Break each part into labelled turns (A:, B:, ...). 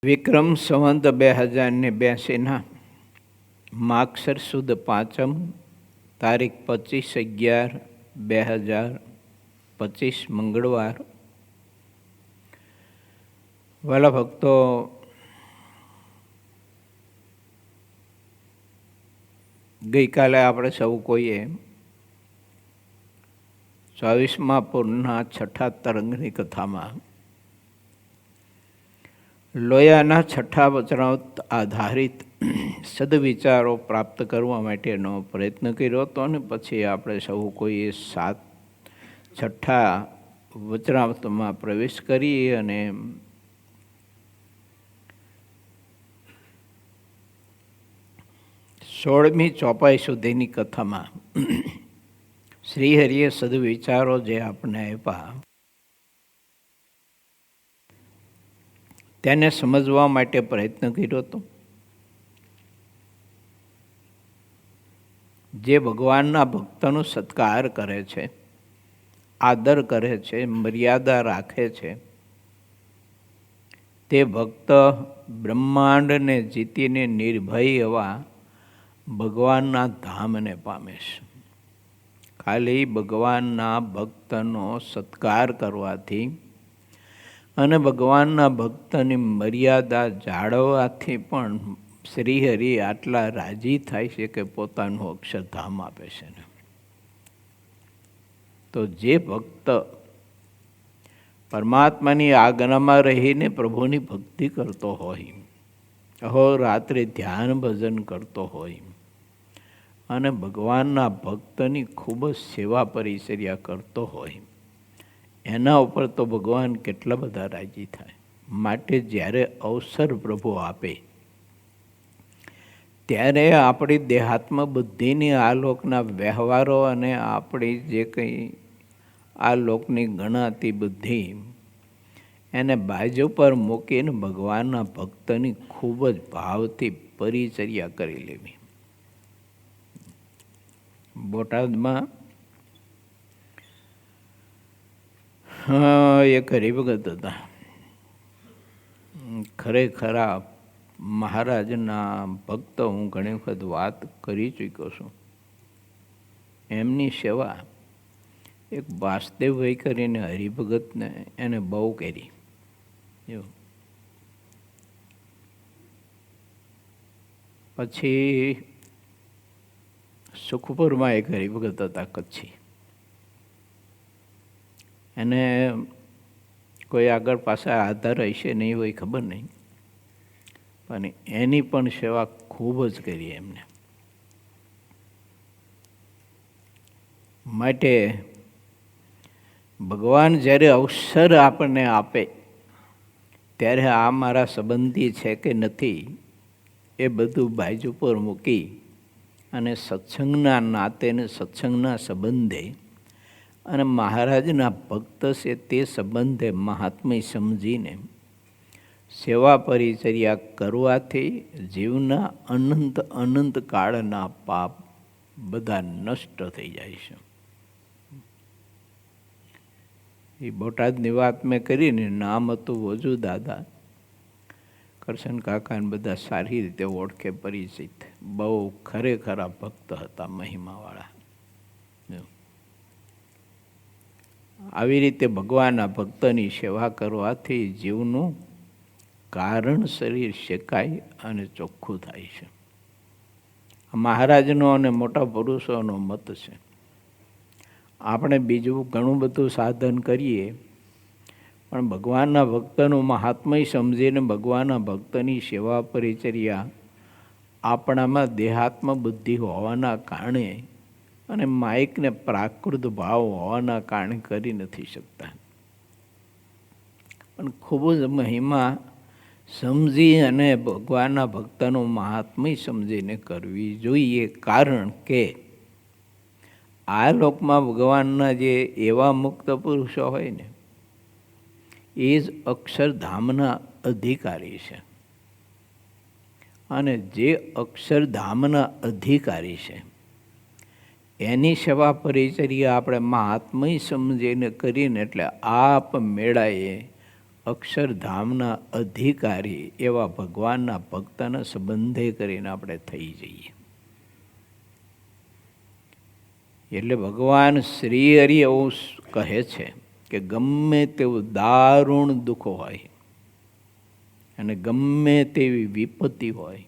A: વિક્રમ સંવત 2082 માગસર સુદ પાંચમ તારીખ 25/11/2025 મંગળવાર. વાલા ભક્તો, ગઈકાલે આપણે સૌ કોઈએ 24મા પૂરના છઠ્ઠા તરંગની કથામાં લોયાના છઠ્ઠા વચનાવત આધારિત સદવિચારો પ્રાપ્ત કરવા માટેનો પ્રયત્ન કર્યો હતો અને પછી આપણે સૌ કોઈએ છઠ્ઠા વચનાવતમાં પ્રવેશ કરી અને સોળમી ચોપાઈ સુધીની કથામાં શ્રીહરિએ સદવિચારો જે આપણને આપ્યા તેને સમજવા માટે પ્રયત્ન કર્યો હતો. જે ભગવાનના ભક્તનો સત્કાર કરે છે, આદર કરે છે, મર્યાદા રાખે છે, તે ભક્ત બ્રહ્માંડને જીતીને નિર્ભય એવા ભગવાનના ધામને પામે છે. ખાલી ભગવાનના ભક્તનો સત્કાર કરવાથી અને ભગવાનના ભક્તની મર્યાદા જાળવવાથી પણ શ્રીહરિ આટલા રાજી થાય છે કે પોતાનું અક્ષરધામ આપે છે. તો જે ભક્ત પરમાત્માની આજ્ઞામાં રહીને પ્રભુની ભક્તિ કરતો હોય, અહોરાત્રે ધ્યાન ભજન કરતો હોય અને ભગવાનના ભક્તની ખૂબ જ સેવા પરિચર્યા કરતો હોય, એના ઉપર તો ભગવાન કેટલા બધા રાજી થાય. માટે જ્યારે અવસર પ્રભુ આપે ત્યારે આપણી દેહાત્મ બુદ્ધિની આ લોકના વ્યવહારો અને આપણી જે કંઈ આ લોકની ગણાતી બુદ્ધિ એને બાજુ પર મૂકીને ભગવાનના ભક્તની ખૂબ જ ભાવથી પરિચર્યા કરી લેવી. બોટાદમાં એક હરિભગત હતા. ખરેખરા મહારાજના ભક્ત હું ઘણી વખત વાત કરી ચૂક્યો છું. એમની સેવા એક વાસુદેવભાઈ કરીને હરિભગતને એને બહુ કરી. પછી સુખપુરમાં એક હરિભગત હતા કચ્છી. એને કોઈ આગળ પાછા આધાર હશે નહીં હોય ખબર નહીં, પણ એની પણ સેવા ખૂબ જ કરી એમને. માટે ભગવાન જ્યારે અવસર આપણને આપે ત્યારે આ મારા સંબંધી છે કે નથી એ બધું બાજુ પર મૂકી અને સત્સંગના નાતે ને સત્સંગના સંબંધે અને મહારાજના ભક્ત છે તે સંબંધે મહાત્મ્ય સમજીને સેવા પરિચર્યા કરવાથી જીવના અનંત અનંત કાળના પાપ બધા નષ્ટ થઈ જાય છે. એ બોટાદની વાત મેં કરીને, નામ હતું વજુ દાદા. કરશન કાકાને બધા સારી રીતે ઓળખે, પરિચિત. બહુ ખરેખરા ભક્ત હતા, મહિમાવાળા. આવી રીતે ભગવાનના ભક્તની સેવા કરવાથી જીવનું કારણ શરીર શેકાય અને ચોખ્ખું થાય છે. મહારાજનો અને મોટા પુરુષોનો મત છે. આપણે બીજું ઘણું બધું સાધન કરીએ પણ ભગવાનના ભક્તનું મહાત્મ્ય સમજીને ભગવાનના ભક્તની સેવા પરિચર્યા આપણામાં દેહાત્મ બુદ્ધિ હોવાના કારણે અને માઇકને પ્રાકૃત ભાવ હોવાના કારણે કરી નથી શકતા. પણ ખૂબ જ મહિમા સમજી અને ભગવાનના ભક્તનું મહાત્મ્ય સમજીને કરવી જોઈએ. કારણ કે આ લોકમાં ભગવાનના જે એવા મુક્ત પુરુષો હોય ને એ જ અક્ષરધામના અધિકારી છે. અને જે અક્ષરધામના અધિકારી છે એની સેવા પરિચર્યા આપણે મહાત્મ્ય સમજીને કરીને એટલે આપ મેળાએ અક્ષરધામના અધિકારી એવા ભગવાનના ભક્તના સંબંધે કરીને આપણે થઈ જઈએ. એટલે ભગવાન શ્રી હરિ એવું કહે છે કે ગમે તેવું દારૂણ દુઃખ હોય અને ગમે તેવી વિપત્તિ હોય,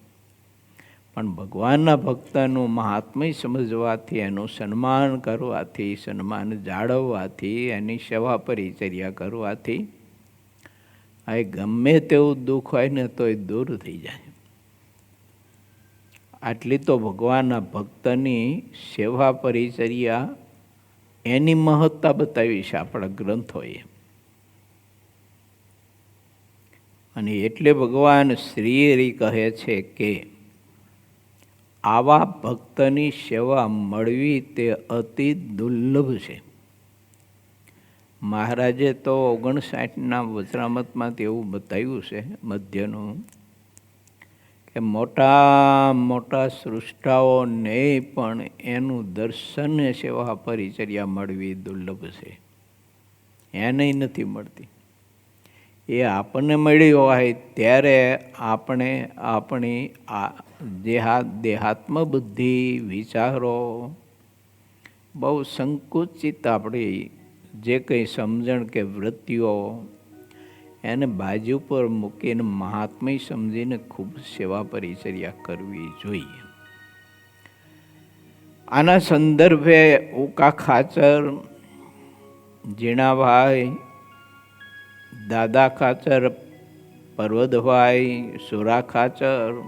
A: પણ ભગવાનના ભક્તનું મહાત્મ્ય સમજવાથી, એનું સન્માન કરવાથી, સન્માન જાળવવાથી, એની સેવા પરિચર્યા કરવાથી આ ગમે તેવું દુઃખ હોય ને તો એ દૂર થઈ જાય. આટલી તો ભગવાનના ભક્તની સેવા પરિચર્યા એની મહત્તા બતાવી છે આપણા ગ્રંથોએ. અને એટલે ભગવાન શ્રી હરિ કહે છે કે આવા ભક્તની સેવા મળવી તે અતિ દુર્લભ છે. મહારાજે તો 59ના વચનામતમાં એવું બતાવ્યું છે મધ્યનું, કે મોટા મોટા સૃષ્ટાઓને પણ એનું દર્શન સેવા પરિચર્યા મળવી દુર્લભ છે. એને નથી મળતી. એ આપણને મળી હોય ત્યારે આપણે આપણી દેહાત્મ બુદ્ધિ, વિચારો બહુ સંકુચિત, આપણી જે કંઈ સમજણ કે વૃત્તિઓ એને બાજુ પર મૂકીને મહાત્મ્ય સમજીને ખૂબ સેવા પરિચર્યા કરવી જોઈએ. આના સંદર્ભે ઉકા ખાચર, જીણાભાઈ, દાદા ખાચર, પર્વતભાઈ, સુરા ખાચર,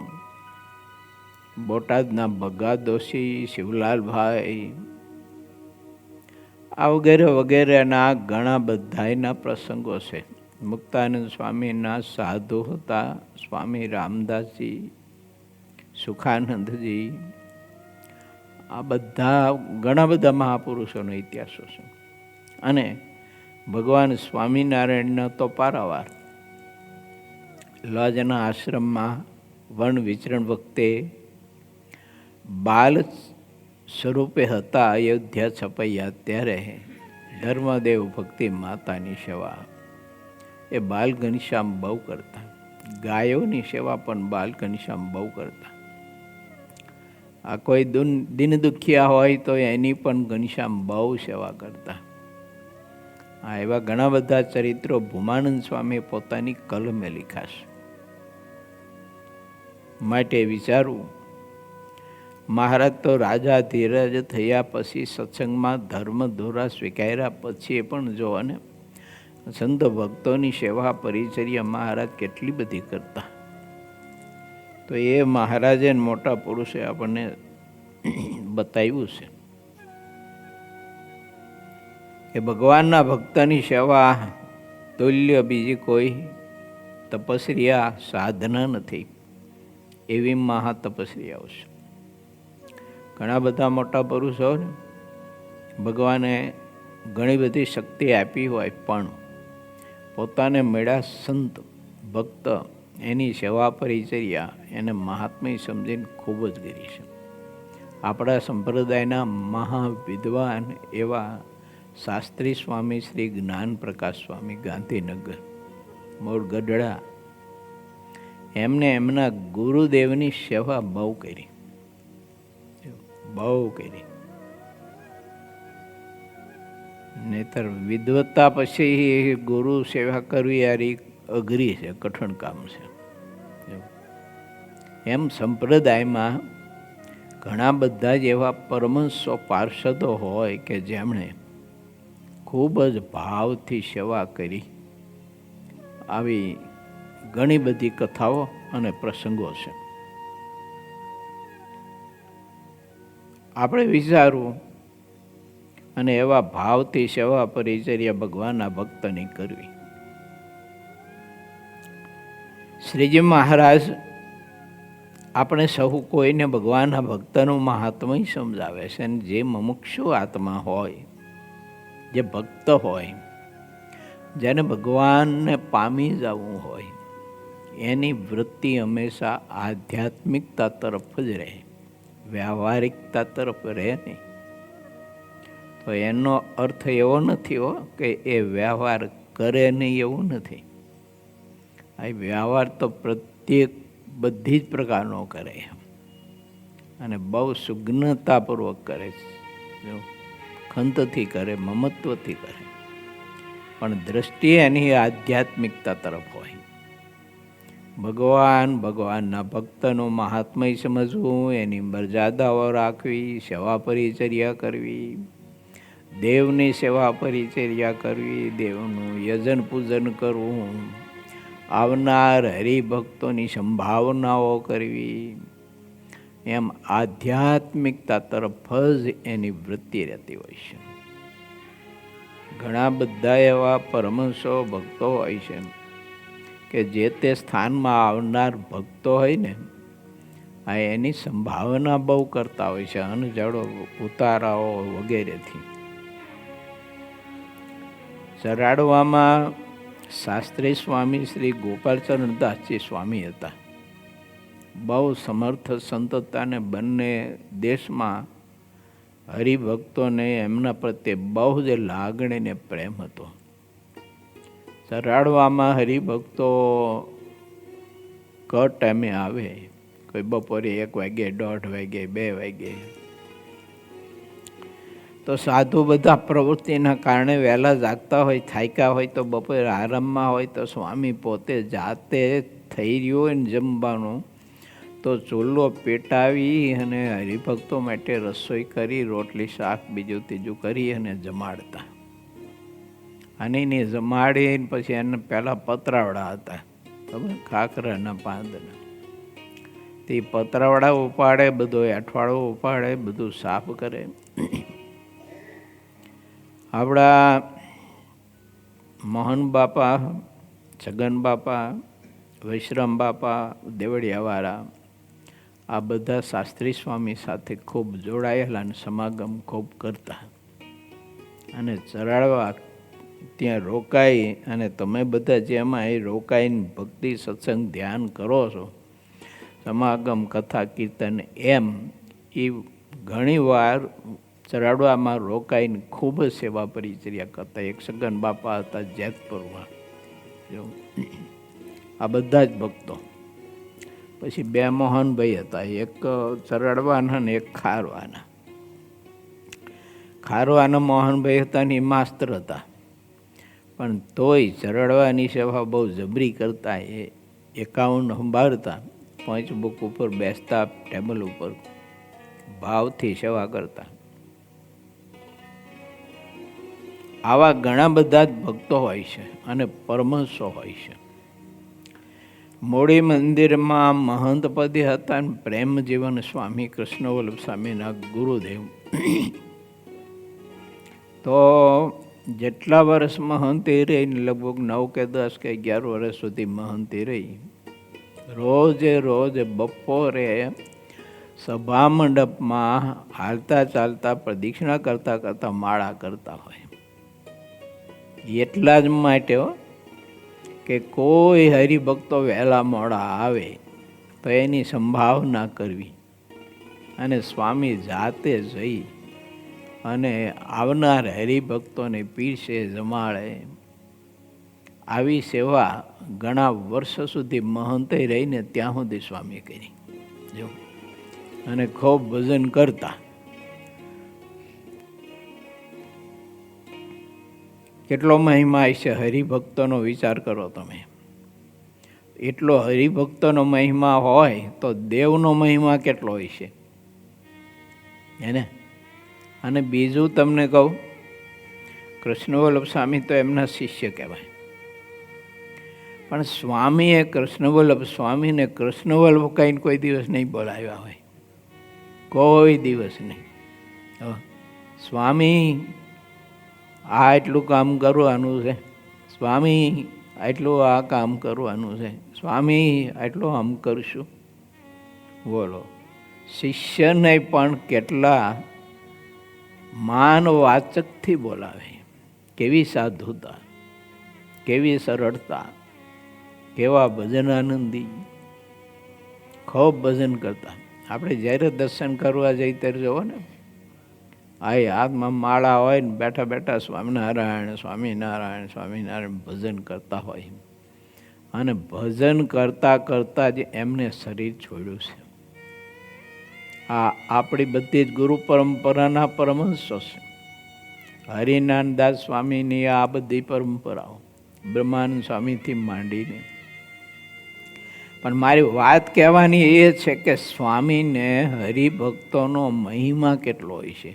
A: બોટાદના ભગા દોશી, શિવલાલભાઈ, આ વગેરે વગેરેના ઘણા બધાના પ્રસંગો છે. મુક્તાનંદ સ્વામીના સાધુ હતા સ્વામી રામદાસજી, સુખાનંદજી, આ બધા ઘણા બધા મહાપુરુષોનો ઇતિહાસો છે. અને ભગવાન સ્વામિનારાયણના તો પારાવાર લોજના આશ્રમમાં વન વિચરણ વખતે બાલ સ્વરૂપે હતા અયોધ્યા છપૈયા, ત્યારે ધર્મદેવ ભક્તિ માતાની સેવા એ બાલ ઘનશ્યામ બહુ કરતા. ગાયોની સેવા પણ બાલ ઘનશ્યામ બહુ કરતા. આ કોઈ દિન દુખિયા હોય તો એની પણ ઘનશ્યામ બહુ સેવા કરતા. આ એવા ઘણા બધા ચરિત્રો ભૂમાનંદ સ્વામીએ પોતાની કલમે લખ્યા છે. માટે વિચારવું, મહારાજ તો રાજા ધીરજ થયા પછી સત્સંગમાં ધર્મ દોરા સ્વીકાર્યા પછી પણ જો અને સંત ભક્તોની સેવા પરિચર્યા મહારાજ કેટલી બધી કરતા. તો એ મહારાજે મોટા પુરુષે આપણને બતાવ્યું છે કે ભગવાનના ભક્તની સેવા તુલ્ય બીજી કોઈ તપસ્યા સાધના નથી. એવી મહાતપસ્યાઓ છે. ઘણા બધા મોટા પુરુષો ભગવાને ઘણી બધી શક્તિ આપી હોય પણ પોતાને મળ્યા સંત ભક્ત એની સેવા પરિચર્યા એને મહાત્મ્ય સમજીને ખૂબ જ કરી છે. આપણા સંપ્રદાયના મહાવિદ્વાન એવા શાસ્ત્રી સ્વામી શ્રી જ્ઞાન પ્રકાશ સ્વામી, ગાંધીનગર, મૂળ ગઢડા, એમને એમના ગુરુદેવની સેવા બહુ કરી. નહીતર વિદ્વત્તા પછી ગુરુ સેવા કરવી યારી અઘરી છે, કઠણ કામ છે. એમ સંપ્રદાયમાં ઘણા બધા જ એવા પરમહંસો પાર્ષદો હોય કે જેમણે ખૂબ જ ભાવથી સેવા કરી. આવી ઘણી બધી કથાઓ અને પ્રસંગો છે. આપણે વિચારવું અને એવા ભાવથી સેવા પરિચર્યા ભગવાનના ભક્તની કરવી. શ્રીજી મહારાજ આપણે સહુ કોઈને ભગવાનના ભક્તનું મહાત્મ્ય સમજાવે છે. અને જે મુમુક્ષુ આત્મા હોય, જે ભક્ત હોય, જેને ભગવાનને પામી જવું હોય, એની વૃત્તિ હંમેશા આધ્યાત્મિકતા તરફ જ રહે, વ્યવહારિકતા તરફ રહે નહીં. તો એનો અર્થ એવો નથી કે એ વ્યવહાર કરે નહીં, એવું નથી. આ વ્યવહાર તો પ્રત્યેક બધી જ પ્રકારનો કરે અને બહુ સુગ્નતાપૂર્વક કરે છે, ખંતથી કરે, મમત્વથી કરે, પણ દ્રષ્ટિ એની આધ્યાત્મિકતા તરફ હોય. ભગવાનના ભક્તનું મહાત્મય સમજવું, એની મર્યાદાઓ રાખવી, સેવા પરિચર્યા કરવી, દેવની સેવા પરિચર્યા કરવી, દેવનું યજન પૂજન કરવું, આવનાર હરિભક્તોની સંભાવનાઓ કરવી, એમ આધ્યાત્મિકતા તરફ જ એની વૃત્તિ રહેતી હોય છે. ઘણા બધા એવા પરમહંસો ભક્તો હોય છે કે જે તે સ્થાનમાં આવનાર ભક્તો હોય ને, આ એની સંભાવના બહુ કરતા હોય છે, અનજડો ઉતારાઓ વગેરેથી. ચરાડવામાં શાસ્ત્રી સ્વામી શ્રી ગોપાલચરણદાસજી સ્વામી હતા. બહુ સમર્થ સંત હતા ને બંને દેશમાં હરિભક્તોને એમના પ્રત્યે બહુ જ લાગણી ને પ્રેમ હતો. ચરાડવામાં હરિભક્તો ટાઈમે આવે, કોઈ બપોરે 1 વાગે, 1:30 વાગે, 2 વાગે, તો સાધુ બધા પ્રવૃત્તિના કારણે વહેલા જાગતા હોય, થાક્યા હોય તો બપોરે આરામમાં હોય, તો સ્વામી પોતે જાતે થઈ રહ્યું હોય ને જમવાનું, તો ચૂલો પેટાવી અને હરિભક્તો માટે રસોઈ કરી, રોટલી શાક બીજું ત્રીજું કરી અને જમાડતા. અને એને જમાડીને પછી એને પહેલાં પતરાવડા હતા, ખબર, ખાખરાના પાંદના, તે પતરાવડા ઉપાડે, બધો અઠવાડો ઉપાડે, બધું સાફ કરે. આપણા મોહન બાપા, છગન બાપા, વૈશ્રામ બાપા, દેવળિયાવાળા, આ બધા શાસ્ત્રી સ્વામી સાથે ખૂબ જોડાયેલા અને સમાગમ ખૂબ કરતા. અને ચરાડવા ત્યાં રોકાઈ અને તમે બધા જેમાં એ રોકાઈને ભક્તિ સત્સંગ ધ્યાન કરો છો, સમાગમ કથા કીર્તન, એમ એ ઘણી વાર ચરાડવામાં રોકાઈને ખૂબ જ સેવા પરિચર્યા કરતા. એક સગન બાપા હતા જેતપુરમાં, આ બધા જ ભક્તો. પછી 2 મોહનભાઈ હતા, એક ચરાડવાના ને એક ખારવાના. ખારવાના મોહનભાઈ હતા ને એ માસ્તર હતા, પણ તોય ચરાડવાની સેવા બહુ જબરી કરતા. એ 51 સંભાળતા, 5 બુક ઉપર બેસતા, ટેબલ ઉપર ભાવથી સેવા કરતા. આવા ઘણા બધા જ ભક્તો હોય છે અને પરમહંસો હોય છે. મોડી મંદિરમાં મહંત પદે હતા ને પ્રેમજીવન સ્વામી કૃષ્ણવલ્લભ સ્વામીના ગુરુદેવ. તો જેટલા વર્ષ મહંતી રહી, લગભગ 9 કે 10 કે 11 વર્ષ સુધી મહંતી રહી, રોજ બપોરે સભા મંડપમાં હાલતા ચાલતા પ્રદક્ષિણા કરતા કરતા માળા કરતા હોય. એટલા જ માટે કે કોઈ હરિભક્તો વહેલા મોડા આવે તો એની સંભાવના કરવી, અને સ્વામી જાતે જઈ અને આવનાર હરિભક્તોને પીરસે, જમાડે. આવી સેવા ઘણા વર્ષો સુધી મહંતે રહીને ત્યાં સુધી સ્વામી કરી. જો, અને ખૂબ ભજન કરતા. કેટલો મહિમા છે હરિભક્તોનો વિચાર કરો તમે. એટલો હરિભક્તોનો મહિમા હોય તો દેવનો મહિમા કેટલો હોય છે, એને. અને બીજું તમને કહું, કૃષ્ણવલ્લભ સ્વામી તો એમના શિષ્ય કહેવાય, પણ સ્વામીએ કૃષ્ણવલ્લભ સ્વામીને કૃષ્ણવલ્લભ કહીને કોઈ દિવસ નહીં બોલાવ્યા હોય, કોઈ દિવસ નહીં. સ્વામી આ એટલું કામ કરવાનું છે, સ્વામી આટલું આ કામ કરવાનું છે, સ્વામી આટલું આમ કરશું. બોલો, શિષ્યને પણ કેટલા માનવાચકથી બોલાવે. કેવી સાધુતા, કેવી સરળતા, કેવા ભજન આનંદી, ખૂબ ભજન કરતા. આપણે જ્યારે દર્શન કરવા જઈએ ત્યારે જોવો ને, આ હાથમાં માળા હોય ને બેઠા બેઠા સ્વામિનારાયણ સ્વામિનારાયણ સ્વામિનારાયણ ભજન કરતા હોય. અને ભજન કરતાં કરતાં જ એમને શરીર છોડ્યું છે. આ આપણી બધી જ ગુરુ પરંપરાના પરમહંસો છે. હરિનાનદાસ સ્વામીની આ બધી પરંપરાઓ, બ્રહ્માનંદ સ્વામીથી માંડીને. પણ મારી વાત કહેવાની એ છે કે સ્વામીને હરિભક્તોનો મહિમા કેટલો હોય છે.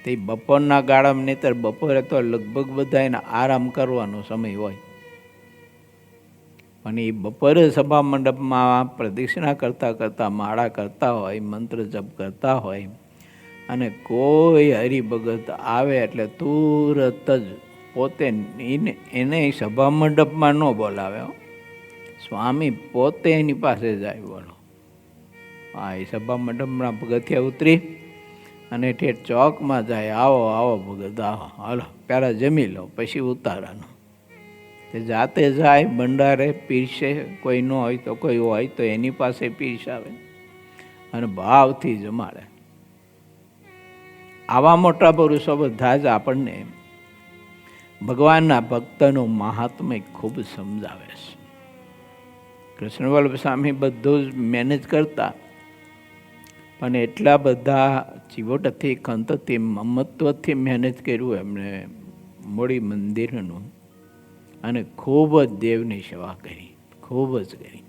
A: તે બપોરના ગાળામાં, નહીતર બપોરે તો લગભગ બધા એને આરામ કરવાનો સમય હોય, પણ એ બપોરે સભા મંડપમાં પ્રદક્ષિણા કરતાં કરતાં, માળા કરતા હોય, મંત્ર જપ કરતા હોય, અને કોઈ હરિભગત આવે એટલે તુરત જ પોતે એને સભા મંડપમાં ન બોલાવે, સ્વામી પોતે એની પાસે જાય. બોલો, હા, એ સભા મંડપના પગથિયા ઉતરી અને ઠેઠ ચોકમાં જાય. આવો આવો ભગત, આવો, હાલો પહેલાં જમી લો, પછી ઉતારાનું. તે જાતે જાય, ભંડારે પીરસે, કોઈ ન હોય તો, કોઈ હોય તો એની પાસે પીરસાવે અને ભાવથી જમાડે. આવા મોટા પુરુષો બધા જ આપણને ભગવાનના ભક્તનું મહાત્મ્ય ખૂબ સમજાવે છે. કૃષ્ણવલ્લભ સ્વામી બધું જ મેનેજ કરતા, પણ એટલા બધા ચીવટથી, ખંતથી, મમત્વથી મેનેજ કર્યું એમણે મોડી મંદિરનું, અને ખૂબ જ દેવની સેવા કરી, ખૂબ જ કરી.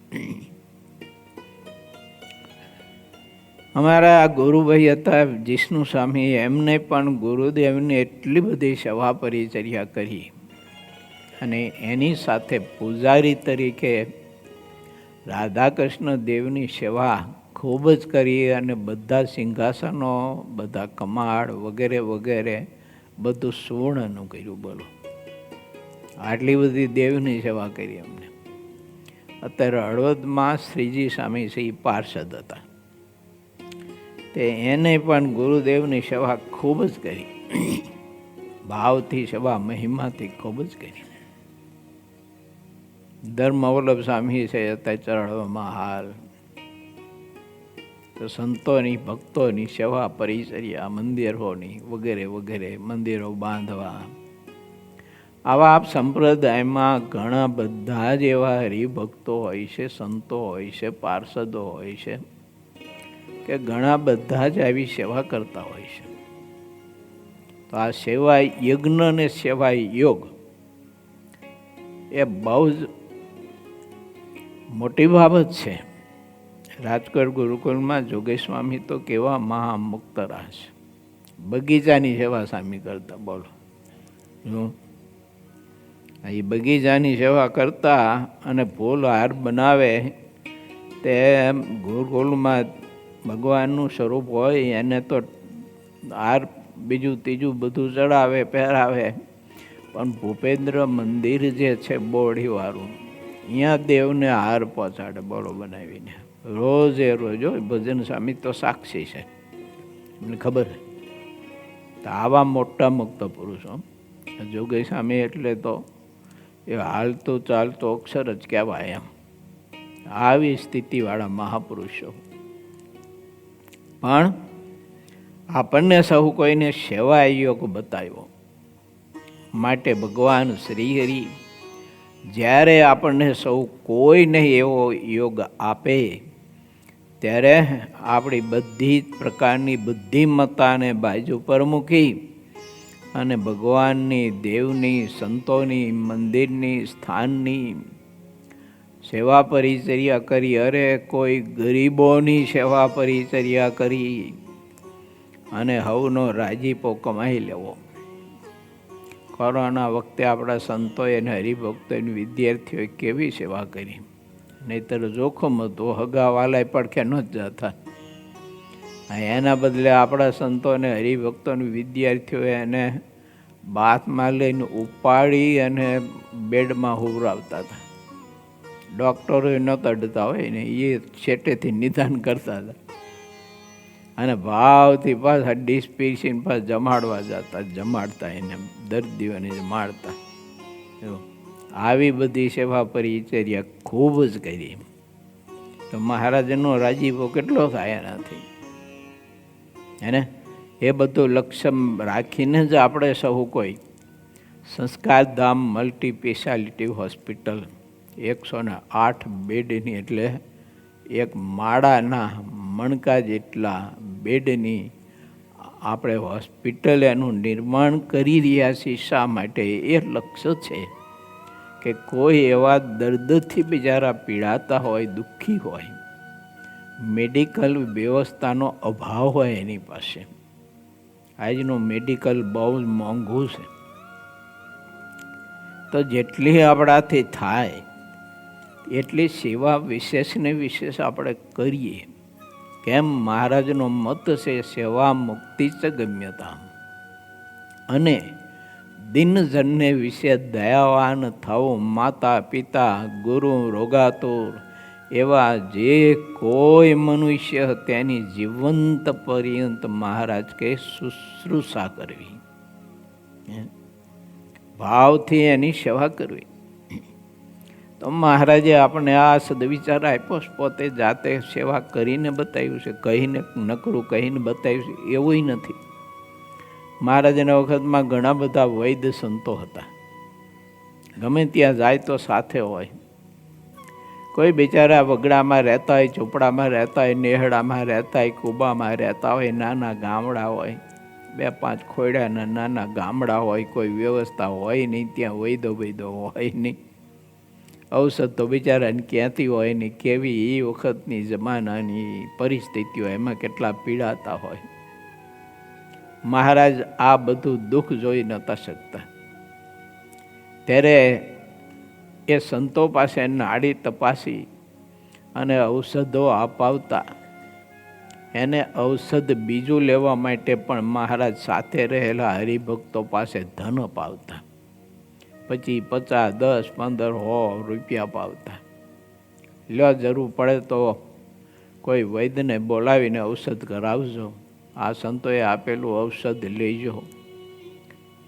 A: અમારા ગુરુભાઈ હતા જીષ્ણુ સ્વામી, એમને પણ ગુરુદેવને એટલી બધી સેવા પરિચર્યા કરી, અને એની સાથે પૂજારી તરીકે રાધાકૃષ્ણ દેવની સેવા ખૂબ જ કરી, અને બધા સિંહાસનો, બધા કમાડ વગેરે વગેરે બધું સુવર્ણનું કર્યું. બોલો, આટલી બધી દેવની સેવા કરી એમને. અત્યારે હળવદમાં શ્રીજી સ્વામી છે, એ પાર્ષદ હતા, તે એને પણ ગુરુદેવની સેવા ખૂબ જ કરી, ભાવથી સેવા, મહિમાથી ખૂબ જ કરી. ધર્મવલ્લભ સ્વામી છે અત્યારે ચરણોમાં હાલ. તો સંતોની, ભક્તોની સેવા પરિચર્યા, મંદિરોની વગેરે વગેરે, મંદિરો બાંધવા. આવા સંપ્રદાયમાં ઘણા બધા જ એવા હરિભક્તો હોય છે, સંતો હોય છે, પાર્ષદો હોય છે, કે ઘણા બધા જ આવી સેવા કરતા હોય છે. તો આ સેવા યજ્ઞ અને સેવા યોગ એ બહુ જ મોટી બાબત છે. રાજકોટ ગુરુકુળમાં જોગેશ સ્વામી તો કેવા મહામુક્ત રાસ, બગીચાની સેવા સ્વામી કરતા. બોલો, એ બગીચાની સેવા કરતા, અને ફૂલ હાર બનાવે તે ગુરુકુળમાં ભગવાનનું સ્વરૂપ હોય એને તો હાર બીજું ત્રીજું બધું ચડાવે, પહેરાવે, પણ ભૂપેન્દ્ર મંદિર જે છે બોડીવાળું, અહીંયા દેવને હાર પહોંચાડે. બોલો, બનાવીને રોજે રોજ. ભજન સ્વામી તો સાક્ષી છે, મને ખબર છે. તો આવા મોટા મુક્ત પુરુષો, જોગેશ સ્વામી એટલે તો એ હાલતું ચાલતું અક્ષર જ કહેવાય એમ. આવી સ્થિતિવાળા મહાપુરુષો. પણ આપણને સૌ કોઈને સેવા યોગ બતાવ્યો માટે ભગવાન શ્રીહરિ જ્યારે આપણને સૌ કોઈને એવો યોગ આપે, ત્યારે આપણી બધી જ પ્રકારની બુદ્ધિમત્તાને બાજુ પર મૂકી અને ભગવાનની, દેવની, સંતોની, મંદિરની, સ્થાનની સેવા પરિચર્યા કરી. અરે કોઈ ગરીબોની સેવા પરિચર્યા કરી અને હવનો રાજીપો કમાઈ લેવો. કોરોના વખતે આપણા સંતોએ અને હરિભક્તોની, વિદ્યાર્થીઓએ કેવી સેવા કરી, નહીતર જોખમ હતું, હગાવાલાય પડખે ન જ જતા. એના બદલે આપણા સંતો અને હરિભક્તોની વિદ્યાર્થીઓએ એને બાથમાં લઈને ઉપાડી અને બેડમાં હુવરાવતા હતા. ડૉક્ટરો નહોતા અડતા હોય ને, એ છેટેથી નિદાન કરતા હતા, અને ભાવથી પાછા ડીશ પીસીને પાછા જમાડવા જતા, જમાડતા એને દર્દીઓને જમાડતા. આવી બધી સેવા પરિચર્યા ખૂબ જ કરી. તો મહારાજનો રાજીપો કેટલો થાય એનાથી, હે ને? એ બધું લક્ષ્ય રાખીને જ આપણે સૌ કોઈ સંસ્કારધામ મલ્ટી સ્પેશિયાલિટી હોસ્પિટલ 108 બેડની, એટલે એક માળાના મણકા જેટલા બેડની આપણે હોસ્પિટલ એનું નિર્માણ કરી રહ્યા છીએ. શા માટે? એ લક્ષ્ય છે કે કોઈ એવા દર્દથી બિચારા પીડાતા હોય, દુઃખી હોય, મેડિકલ વ્યવસ્થાનો અભાવ હોય એની પાસે. આજનું મેડિકલ બહુ જ મોંઘું છે. તો જેટલી આપણાથી થાય એટલી સેવા વિશેષ ને વિશેષ આપણે કરીએ. કેમ? મહારાજનો મત છે સેવા મુક્તિ ચ ગમ્યતા, અને દિનજનને વિશે દયાવાન થવું. માતા પિતા ગુરુ રોગાતુર એવા જે કોઈ મનુષ્ય તેની જીવંત પર્યંત મહારાજ કે શુશ્રૂષા કરવી, ભાવથી એની સેવા કરવી. તો મહારાજે આપણે આ સદવિચાર આપ્યો, પોતે જાતે સેવા કરીને બતાવ્યું છે, કહીને નકરું કહીને બતાવ્યું છે એવું નથી. મહારાજના વખતમાં ઘણા બધા વૈદ્ય સંતો હતા, ગમે ત્યાં જાય તો સાથે હોય. કોઈ બિચારા વગડામાં રહેતા હોય, ઝૂંપડામાં રહેતા હોય, નેહડામાં રહેતા હોય, કૂબામાં રહેતા હોય, નાના ગામડા હોય, 2-5 ખોયડાના નાના ગામડા હોય, કોઈ વ્યવસ્થા હોય નહીં, ત્યાં વૈદો હોય નહીં. ઔષધ તો બિચારાને ક્યાંથી હોય ને કેવી એ વખતની જમાનાની પરિસ્થિતિઓ, એમાં કેટલા પીડાતા હોય. મહારાજ આ બધું દુઃખ જોઈ નહોતા શકતા. ત્યારે એ સંતો પાસે નાડી તપાસી અને ઔષધો અપાવતા. એને ઔષધ બીજું લેવા માટે પણ મહારાજ સાથે રહેલા હરિભક્તો પાસે ધન અપાવતા. પછી 50, 10, 15, 100 રૂપિયા પાવતા. લ્યો, જરૂર પડે તો કોઈ વૈદ્યને બોલાવીને ઔષધ કરાવજો, આ સંતોએ આપેલું ઔષધ લેજો,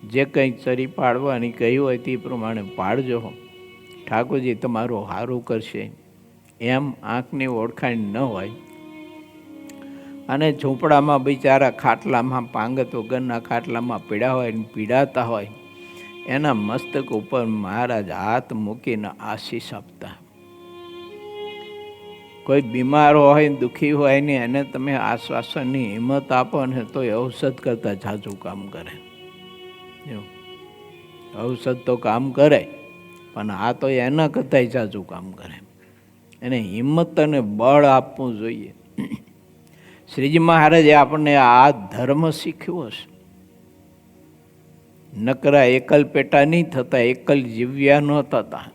A: જે કંઈ ચરી પાડવાની કહી હોય તે પ્રમાણે પાડજો, ઠાકોરજી તમારું સારું કરશે. એમ આંખની ઓળખાણ ન હોય. અને ઝૂંપડામાં બિચારા ખાટલામાં, પાંગત વગરના ખાટલામાં પીડા હોય ને પીડાતા હોય, એના મસ્તક ઉપર મહારાજ હાથ મૂકીને આશીષ આપતા. કોઈ બીમાર હોય, દુઃખી હોય ને એને તમે આશ્વાસનની હિંમત આપો ને તો ઔષધ કરતાં ઝાઝું કામ કરે. ઔષધ તો કામ કરે, પણ આ તો એના કરતાં ઝાઝું કામ કરે. એને હિંમત અને બળ આપવું જોઈએ. શ્રીજી મહારાજે આપણને આ ધર્મ શીખ્યો છે. નકરા એકલ પેટા નહીં થતા, એકલ જીવ્યા ન થતા.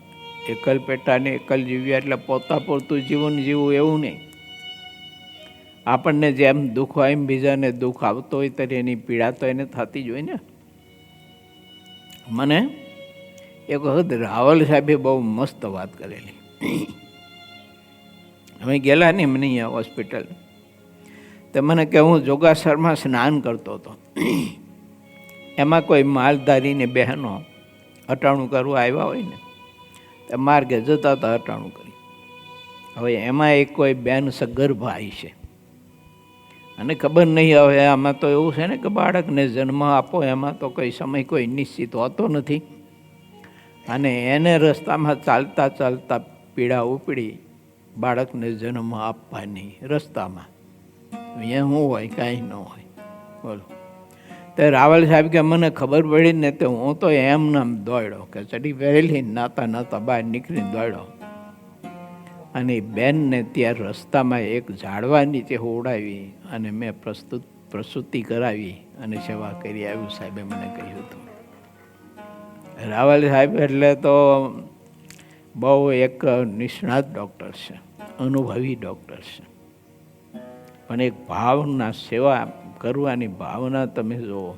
A: એકલ પેટા ને એકલ જીવ્યા એટલે પોતા પૂરતું જીવન જીવવું એવું નહીં. આપણને જેમ દુઃખ હોય એમ બીજાને દુઃખ આવતો હોય ત્યારે એની પીડા તો એને થતી જ હોય ને. મને એક વખત રાવલ સાહેબે બહુ મસ્ત વાત કરેલી. અમે ગયેલા ને મને અહીંયા હોસ્પિટલ, તો મને કે હું જોગાસરમાં સ્નાન કરતો હતો. એમાં કોઈ માલધારીને બહેનો અટાણું કરવા આવ્યા હોય ને, તો માર્ગે જતા હતા અટાણું કરી. હવે એમાં એક કોઈ બેન સગર્ભ આવી છે, અને ખબર નહીં હવે આમાં તો એવું છે ને કે બાળકને જન્મ આપો એમાં તો કોઈ સમય કોઈ નિશ્ચિત હોતો નથી. અને એને રસ્તામાં ચાલતા ચાલતા પીડા ઉપડી બાળકને જન્મ આપવાની રસ્તામાં. અહીંયા શું હોય? કાંઈ ન હોય. બોલો. તો રાવલ સાહેબ કે મને ખબર પડી ને તો હું તો એમ નામ દોડ્યો, કે ચડી પહેરેલી નાતા નાતા બહાર નીકળીને દોડ્યો. અને બેનને ત્યાં રસ્તામાં એક ઝાડવા નીચે હોવડાવી અને મેં પ્રસૂતિ કરાવી અને સેવા કરી આવ્યું. સાહેબે મને કહ્યું હતું. રાવલ સાહેબ એટલે તો બહુ એક નિષ્ણાત ડૉક્ટર છે, અનુભવી ડૉક્ટર છે. પણ એક ભાવના, સેવા કરવાની ભાવના તમે જુઓ.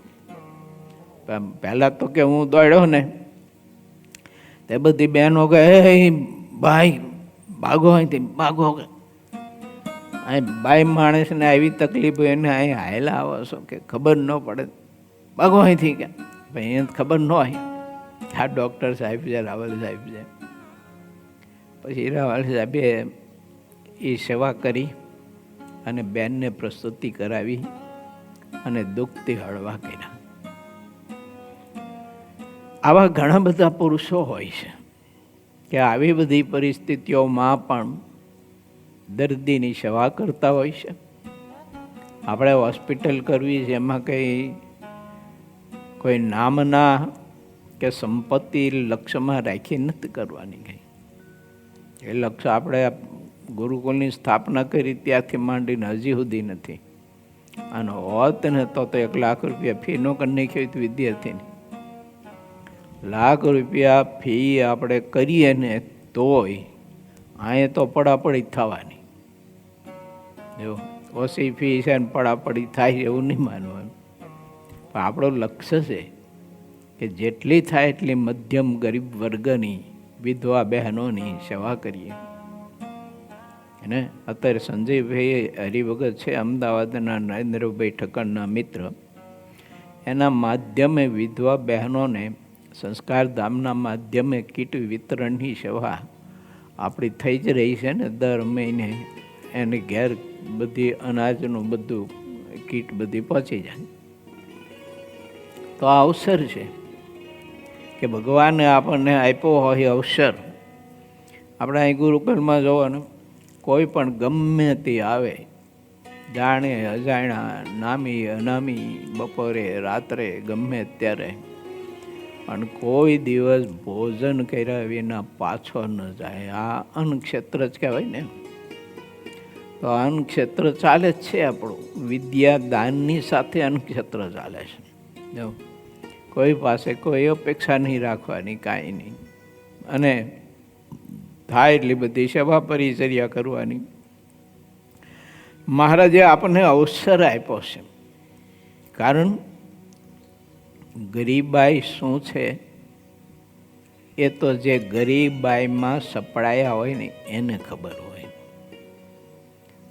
A: પહેલાં તો કે હું દોડ્યો ને તે બધી બહેનો કહે, ભાઈ ભાગો અહીંથી, ભાગો. અહીં બાઈ માણસને આવી તકલીફ હોય એને અહીં હાયલા આવો છો કે ખબર ન પડે, ભાગો અહીંથી. કે ભાઈ એને ખબર ન હોય આ ડૉક્ટર સાહેબ છે, રાવલ સાહેબ છે. પછી રાવલ સાહેબે એ સેવા કરી અને બેનને પ્રસ્તુતિ કરાવી અને દુઃખથી હળવા કર્યા. આવા ઘણા બધા પુરુષો હોય છે કે આવી બધી પરિસ્થિતિઓમાં પણ દર્દીની સેવા કરતા હોય છે. આપણે હોસ્પિટલ કરવી છે, એમાં કોઈ નામના કે સંપત્તિ લક્ષ્યમાં રાખી નથી કરવાની. કંઈ એ લક્ષ્ય આપણે ગુરુકુલની સ્થાપના કરી ત્યાંથી માંડીને હજી સુધી નથી. આનો હોત ને તો 1 લાખ રૂપિયા ફી નો કરી નાખી હોય વિદ્યાર્થીની. લાખ રૂપિયા ફી આપણે કરીએ ને તોય અહીંયા તો પડાપડી થવાની. જો ઓછી ફી છે ને પડાપડી થાય એવું નહીં માનવાનું. પણ આપણું લક્ષ્ય છે કે જેટલી થાય એટલી મધ્યમ ગરીબ વર્ગની વિધવા બહેનોની સેવા કરીએ. અને અત્યારે સંજયભાઈ હરિભગત છે, અમદાવાદના નરેન્દ્રભાઈ ઠક્કરના મિત્ર, એના માધ્યમે વિધવા બહેનોને સંસ્કાર ધામના માધ્યમે કીટ વિતરણની સેવા આપણી થઈ જ રહી છે ને. દર મહિને એને ઘેર બધી અનાજનું બધું કીટ બધી પહોંચી જાય. તો આ અવસર છે કે ભગવાને આપણને આપ્યો હોય અવસર. આપણે અહીં ગુરુકુળમાં જોવાનું, કોઈ પણ ગમે તે આવે, જાણે અજાણ્યા, નામી અનામી, બપોરે રાત્રે ગમે ત્યારે, પણ કોઈ દિવસ ભોજન કર્યા વિના પાછો ન જાય. આ અન્નક્ષેત્ર જ કહેવાય ને. તો અન્નક્ષેત્ર ચાલે જ છે આપણું. વિદ્યાદાનની સાથે અન્નક્ષેત્ર ચાલે છે. જો કોઈ પાસે કોઈ અપેક્ષા નહીં રાખવાની, કાંઈ નહીં. અને થાય એટલી બધી સેવા પરિચર્યા કરવાની. મહારાજે આપણને અવસર આપ્યો છે. કારણ ગરીબાઈ શું છે એ તો જે ગરીબાઈમાં સપડાયા હોય ને એને ખબર હોય.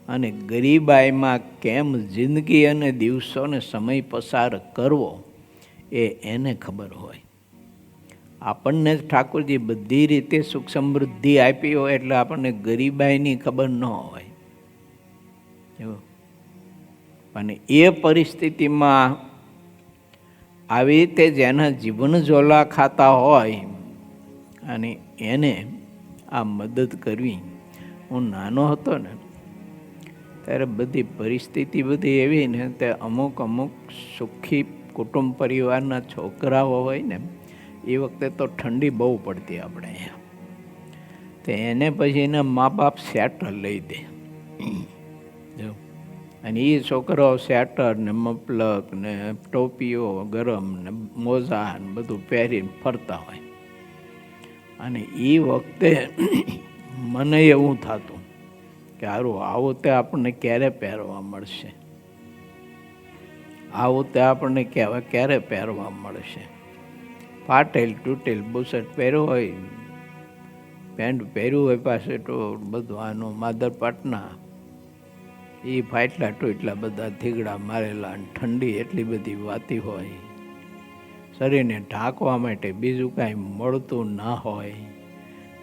A: અને ગરીબાઈમાં કેમ જિંદગી અને દિવસોને સમય પસાર કરવો એ એને ખબર હોય. આપણને ઠાકોરજી બધી રીતે સુખ સમૃદ્ધિ આપી હોય એટલે આપણને ગરીબાઈની ખબર ન હોય. અને એ પરિસ્થિતિમાં આવી રીતે જેના જીવન ઝોલા ખાતા હોય અને એને આ મદદ કરવી. હું નાનો હતો ને ત્યારે બધી પરિસ્થિતિ બધી એવી ને તે અમુક સુખી કુટુંબ પરિવારના છોકરાઓ હોય ને, એ વખતે તો ઠંડી બહુ પડતી આપણે અહીંયા. તો એને પછી એના મા બાપ સ્વેટર લઈ દે. અને એ છોકરાઓ સ્વેટર ને મફલક ને ટોપીઓ ગરમ ને મોજા ને બધું પહેરીને ફરતા હોય. અને એ વખતે મને એવું થતું કે હારું આવું તે આપણને ક્યારે પહેરવા મળશે, આવું તે આપણને ક્યારે પહેરવા મળશે. ફાટેલ તૂટેલ બુશર્ટ પહેર્યો હોય, પેન્ટ પહેર્યું હોય, પાસે તો બધું આનું માદર પાટના, એ ફાટલા ટૂટલા બધા થીગડા મારેલા, ઠંડી એટલી બધી વાતી હોય, શરીરને ઢાંકવા માટે બીજું કાંઈ મળતું ના હોય.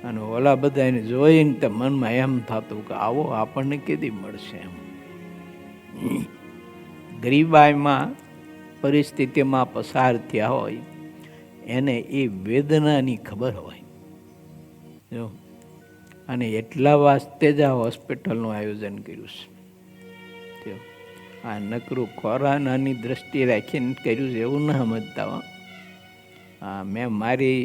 A: અને ઓલા બધાને જોઈને તો મનમાં એમ થતું કે આવો આપણને કેદી મળશે એમ. ગરીબાઈમાં પરિસ્થિતિમાં પસાર થયા હોય એને એ વેદનાની ખબર હોય. જો અને એટલા વાસ્તે જ આ હોસ્પિટલનું આયોજન કર્યું છે. આ નકરું કોરોનાની દ્રષ્ટિ રાખીને કર્યું છે એવું ન સમજતા હો. હા, મેં મારી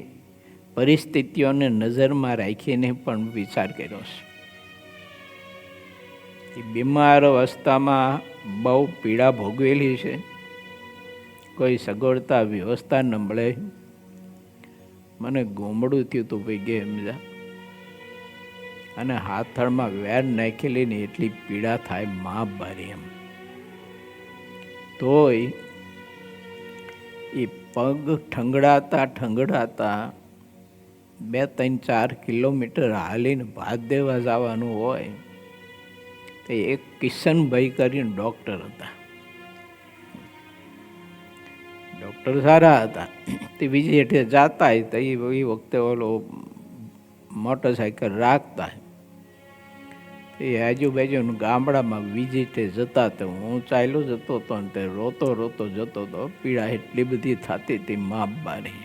A: પરિસ્થિતિઓને નજરમાં રાખીને પણ વિચાર કર્યો છે. એ બીમાર અવસ્થામાં બહુ પીડા ભોગવેલી છે. કોઈ સગવડતા વ્યવસ્થા ન મળે. મને ગોમડું થયું હતું ભાઈ ગે સમજા. અને હાથળમાં વેર નાખેલી ને એટલી પીડા થાય મા બારી એમ. તોય એ પગ ઠંગડાતા 2-3-4 કિલોમીટર હાલીને ભાત દેવા જવાનું હોય. તો એક કિશનભાઈ કરીને ડૉક્ટર હતા. ડૉક્ટર સારા હતા. તે બીજી હેઠે જાતા હતા. એ વખતે ઓલો મોટરસાઇકલ રાખતા. એ આજુબાજુનું ગામડામાં વિઝિટે જતા તો હું ચાલ્યો જતો હતો ને તે રોતો જતો હતો. પીડા એટલી બધી થતી હતી મા બારી.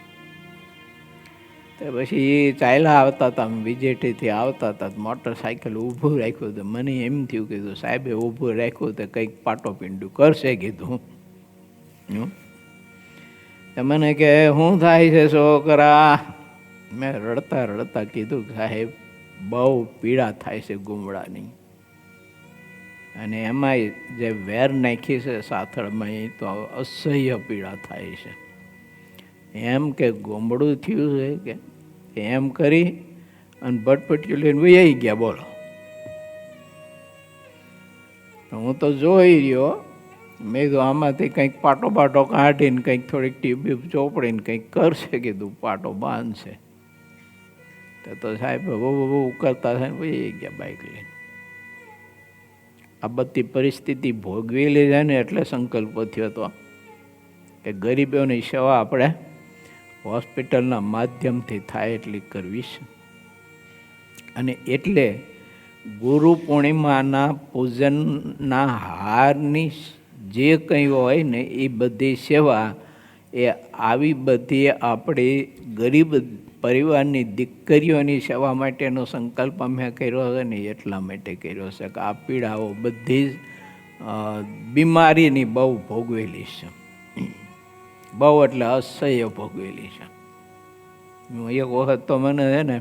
A: તો પછી એ ચાલ્યા આવતા હતા, વિજેટીથી આવતા હતા, મોટરસાઇકલ ઊભું રાખ્યું હતું. મને એમ થયું, કીધું સાહેબે ઊભું રાખ્યું તો કંઈક પાટોપીંડું કરશે કીધું. તો મને કે શું થાય છે છોકરા? મેં રડતા રડતા કીધું, સાહેબ બહુ પીડા થાય છે ગુમડાની, અને એમાંય જે વેર નાખી છે સાથળમાં એ તો અસહ્ય પીડા થાય છે. એમ કે ગોમડું થયું છે કે એમ કરી અને ભટપટીયું લઈને વહી ગયા. બોલો, હું તો જોઈ રહ્યો. મેં કીધું આમાંથી કંઈક પાટો બાટો કાઢીને કંઈક થોડીક ટ્યુબ ચોપડીને કંઈક કરશે કીધું, પાટો બાંધશે. તો સાહેબ બહુ કરતા થાય વહી ગયા બાઇક લઈને. આ બધી પરિસ્થિતિ ભોગવી લીધા ને એટલે સંકલ્પ થયો હતો કે ગરીબોની સેવા આપણે હોસ્પિટલના માધ્યમથી થાય એટલી કરવી છે. અને એટલે ગુરુ પૂર્ણિમાના પૂજનના હારની જે કંઈ હોય ને એ બધી સેવા એ આવી બધી આપણી ગરીબ પરિવારની દીકરીઓની સેવા માટેનો સંકલ્પ અમે કર્યો છે ને એટલા માટે કર્યો છે કે આ પીડાઓ બધી જ બીમારીની બહુ ભોગવેલી છે, બહુ એટલે અસહ્ય ભોગવેલી છે. હું એક વખત તો મને છે ને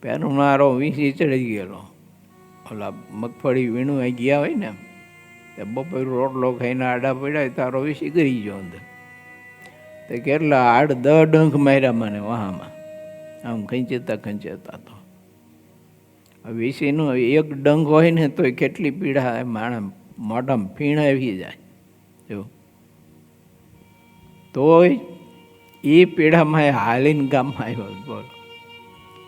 A: પહેરનારો વીસી ચડી ગયેલો. ઓલા મગફળી વીણવા ગયા હોય ને તે બપોર રોટલો ખાઈને આડા પડ્યા તારો વીસી ગરી ગયો અંદર. તે કેટલા 8-10 ડંખ માર્યા મને વહામાં, આમ ખંચેતા તો. વીસીનું એક ડંખ હોય ને તો કેટલી પીડા માણસ મોઢામાં ફીણ આવી જાય. જો તોય એ પીડામાં હાલીને ગામમાં આવ્યો. બોલો.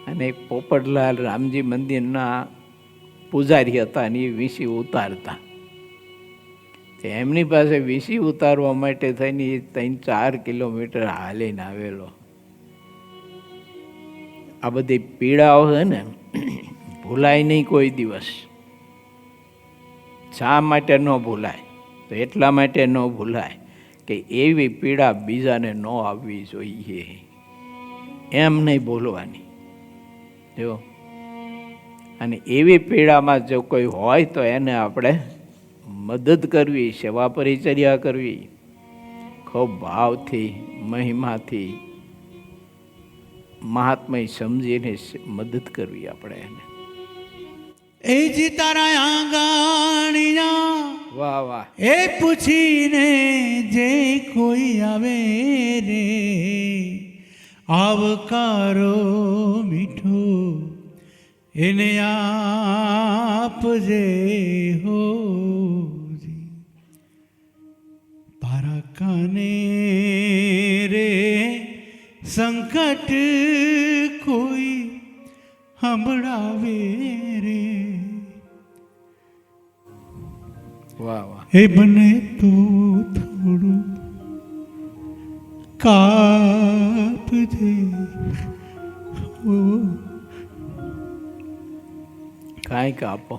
A: અને પોપટલાલ રામજી મંદિરના પૂજારી હતા ને એ વીસી ઉતારતા. એમની પાસે વીસી ઉતારવા માટે થઈને 3-4 કિલોમીટર હાલીને આવેલો. આ બધી પીડાઓ છે ને ભૂલાય નહીં કોઈ દિવસ. શા માટે ન ભૂલાય? તો એટલા માટે ન ભૂલાય કે એવી પીડા બીજાને ન આવવી જોઈએ, એમ નહીં બોલવાની. જો અને એવી પીડામાં જો કોઈ હોય તો એને આપણે મદદ કરવી, સેવા પરિચર્યા કરવી, ખૂબ ભાવથી મહિમાથી મહાત્મય સમજીને મદદ કરવી આપણે એને.
B: એ જી તારા આંગણિયા
A: વાહ વાહ.
B: એ પૂછીને જે કોઈ આવે રે, આવકારો મીઠો એને આપજે હો. પારા કાને રે સંકટ કોઈ સંભળાવે રે,
A: વાહ વાહ.
B: એ બને તો થોડું કાપજે હો.
A: કાંઈક આપો.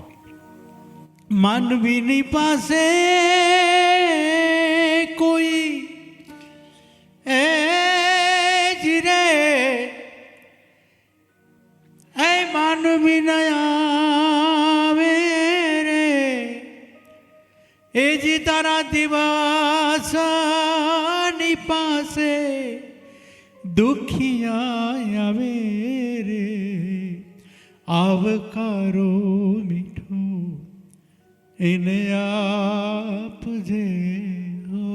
B: માનવીની પાસે કોઈ એ જ રે, એ માનવી ન આવે રે, એ જ તારા દિવાસાની પાસે દુખિયા આવે રે, આવકારો મીઠો એને આપજે હો.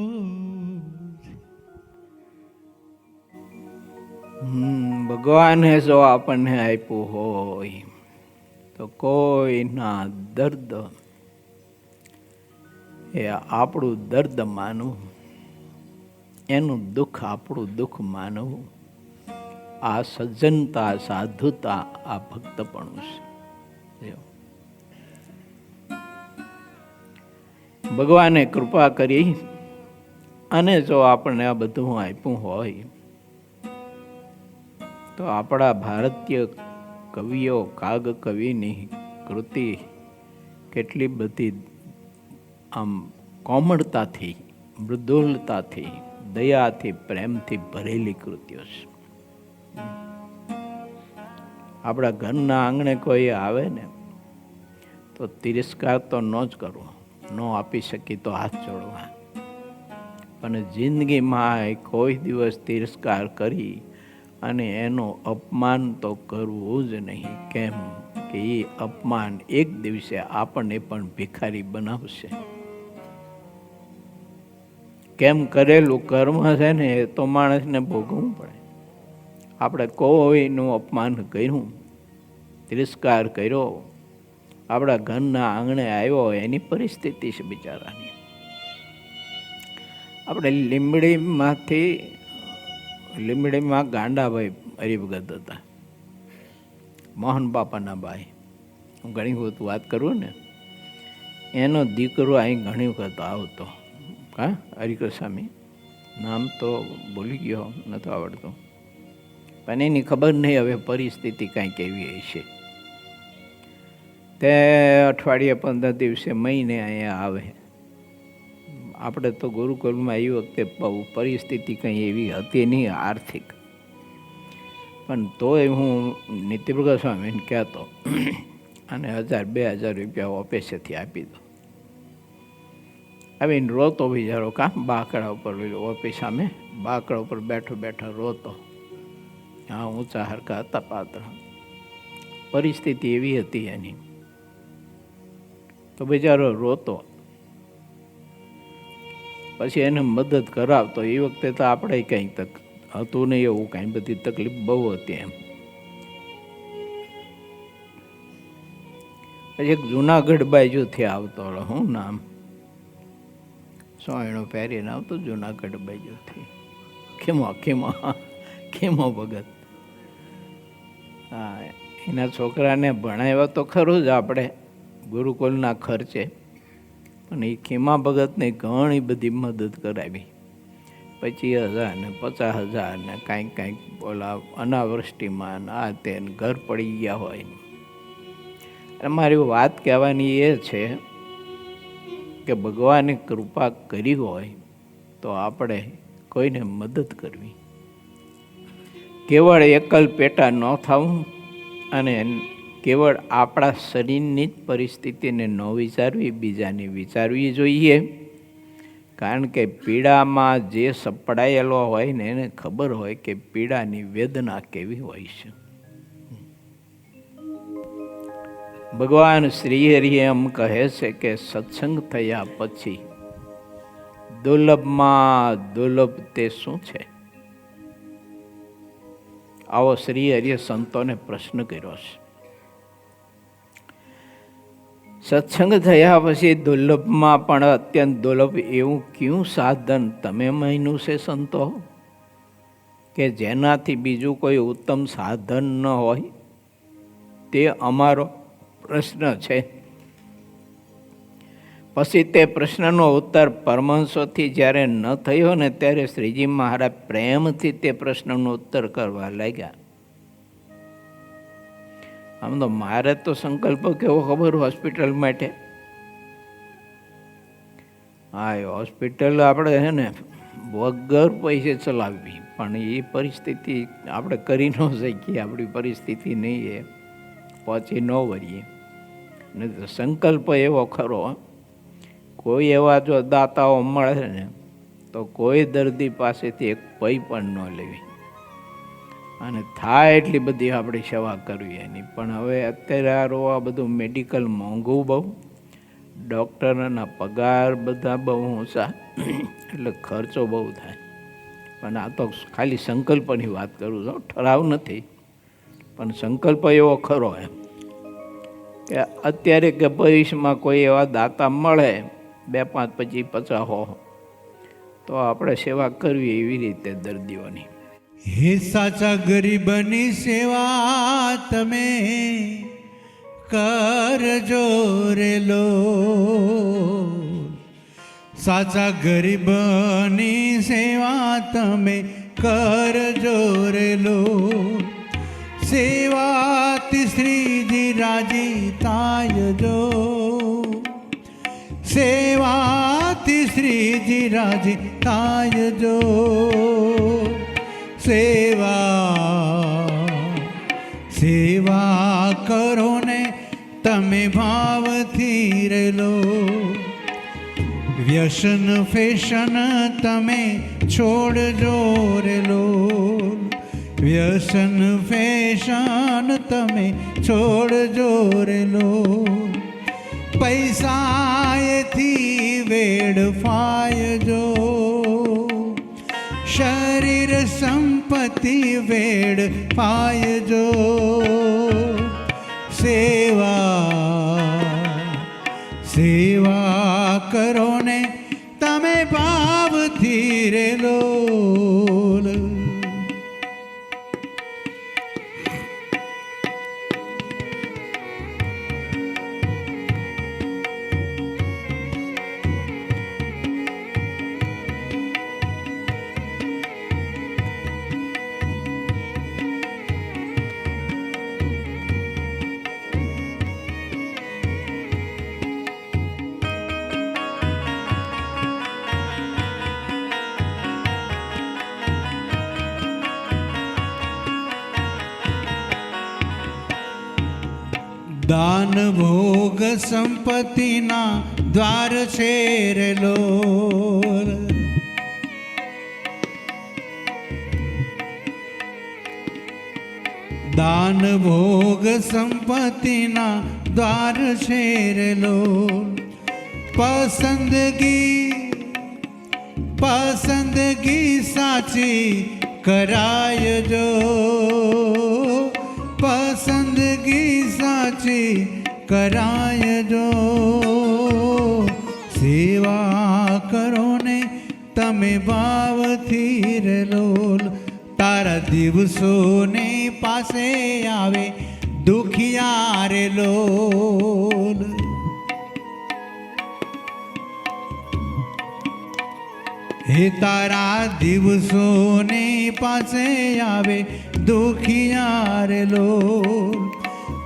A: ભગવાને જો આપણને આપ્યું હોય તો કોઈના દર્દ એ આપણું દર્દ માનવું, એનું દુઃખ આપણું દુઃખ માનવું, આ સજ્જનતા, સાધુતા, આ ભક્તપણું છે. ભગવાને કૃપા કરી અને જો આપણને આ બધું આપ્યું હોય તો આપણા ભારતીય કવિઓ, કાગ કવિની કૃતિ કેટલી બધી આમ કોમળતાથી, મૃદુલતાથી, દયાથી, પ્રેમથી ભરેલી કૃતિઓ છે. આપણા ઘરના આંગણે કોઈ આવે ને તો તિરસ્કાર તો ન જ કરવો, ન આપી શકી તો હાથ જોડવા. પણ જિંદગીમાં કોઈ દિવસ તિરસ્કાર કરી અને એનું અપમાન તો કરવું જ નહીં. કેમ કે એ અપમાન એક દિવસે આપણને પણ ભિખારી બનાવશે. કેમ કરેલું કર્મ છે ને એ તો માણસને ભોગવવું પડે. આપણે કોઈનું અપમાન કર્યું, તિરસ્કાર કર્યો, આપણા ઘરના આંગણે આવ્યો, એની પરિસ્થિતિ છે બિચારાની. આપણે લીંબડીમાં ગાંડાભાઈ હરિભગત હતા, મોહન બાપાના ભાઈ. હું ઘણી વખત વાત કરું ને, એનો દીકરો અહીં ઘણી વખત આવતો. હા, હરિકૃષ્ણસ્વામી નામ તો ભૂલી ગયો, નથી આવડતું, પણ એની ખબર નહીં હવે પરિસ્થિતિ કાંઈક એવી હશે. તે અઠવાડિયે 15 દિવસે મહિને અહીંયા આવે. આપણે તો ગુરુકુળમાં એ વખતે પરિસ્થિતિ કંઈ એવી હતી નહીં આર્થિક, પણ તોય હું નીતિપ્રકાશ સ્વામીને કહેતો અને 1000-2000 રૂપિયા ઓફિસેથી આપી દો. આવીને રોતો બિચારો, કામ બાકડા ઉપર ઓફિસ સામે બાકડા ઉપર બેઠો બેઠો રોતો. હા, ઊંચા હરકા હતા પાત્ર, પરિસ્થિતિ એવી હતી એની. તો બિચારો રોતો, પછી એને મદદ કરાવતો. એ વખતે તો આપણે કંઈ હતું નહીં એવું, કાંઈ બધી તકલીફ બહુ હતી એમ. પછી એક જુનાગઢ બાજુથી આવતો, શું નામ, સોયણો પહેરીને આવતો જુનાગઢ બાજુથી, ખીમો ભગત. હા, એના છોકરાને ભણાવ્યા તો ખરું જ આપણે ગુરુકુલના ખર્ચે, પણ એ ખીમા ભગતને ઘણી બધી મદદ કરાવી. 25,000 ને 50,000 ને કાંઈક બોલા અનાવૃષ્ટિમાં આ તે ઘર પડી ગયા હોય. અને મારી વાત કહેવાની એ છે કે ભગવાને કૃપા કરી હોય તો આપણે કોઈને મદદ કરવી. કેવળ એકલ પેટા ન થવું અને કેવળ આપણા શરીરની જ પરિસ્થિતિને ન વિચારવી, બીજાની વિચારવી જોઈએ. કારણ કે પીડામાં જે સપડાયેલો હોય ને એને ખબર હોય કે પીડાની વેદના કેવી હોય છે. ભગવાન શ્રીહરિએ એમ કહે છે કે સત્સંગ થયા પછી દુર્લભમાં દુર્લભ તે શું છે? આવો શ્રીહરિએ સંતોને પ્રશ્ન કર્યો છે. સત્સંગ થયા પછી દુર્લભમાં પણ અત્યંત દુર્લભ એવું કયું સાધન તમે માન્યું છે સંતો કે જેનાથી બીજું કોઈ ઉત્તમ સાધન ન હોય? તે અમારો પ્રશ્ન છે. પછી તે પ્રશ્નનો ઉત્તર પરમહંસોથી જ્યારે ન થયો ને ત્યારે શ્રીજી મહારાજ પ્રેમથી તે પ્રશ્નનો ઉત્તર કરવા લાગ્યા. આમ તો મારે તો સંકલ્પ કેવો ખબર હોસ્પિટલ માટે? હા, એ હોસ્પિટલ આપણે છે ને વગર પૈસે ચલાવવી, પણ એ પરિસ્થિતિ આપણે કરી ન શકીએ, આપણી પરિસ્થિતિ નહીં એ પહોંચી ન વળીએ. ને સંકલ્પ એવો ખરો, કોઈ એવા જો દાતાઓ મળે ને તો કોઈ દર્દી પાસેથી એક પૈ પણ ન લેવી અને થાય એટલી બધી આપણી સેવા કરવી એની. પણ હવે અત્યારે આ બધું મેડિકલ મોંઘું બહુ, ડૉક્ટરના પગાર બધા બહુ ઊંચા, એટલે ખર્ચો બહુ થાય. પણ આ તો ખાલી સંકલ્પની વાત કરું છું, ઠરાવ નથી, પણ સંકલ્પ એવો ખરો એમ કે અત્યારે કે ભવિષ્યમાં કોઈ એવા દાતા મળે 2, 5, 25, 50 તો આપણે સેવા કરવી એવી રીતે દર્દીઓની.
B: હે સાચા ગરીબની સેવા તમે કરજો રે લો, સાચા ગરીબની સેવા તમે કરજો રે લો, સેવાથી શ્રીજી રાજી થાય જો, સેવાથી શ્રીજી રાજી થાય જો, સેવા કરો ને તમે ભાવથી રેલો. વ્યસન ફેશન તમે છોડજો રેલો. વ્યસન ફેશન તમે છોડજો રેલો. પૈસા એથી વેડફાયજો. શરીર સંપત્તિ વેડફાયજો. સેવા કરો ને તમે ભાવથી રેલો. દાન ભોગ સંપત્તિના દ્વાર છે રેલો. દાન ભોગ સંપત્તિના દ્વાર છે રેલો. પસંદગી સાચી કરાયજો. પસંદગી સાચી કરાયજો. સેવા કરો ને તમે ભાવથી રેલો. તારા દિવસોને પાસે આવે દુખિયા રેલો. હે તારા દિવસોને પાસે આવે દુખિયા રેલો.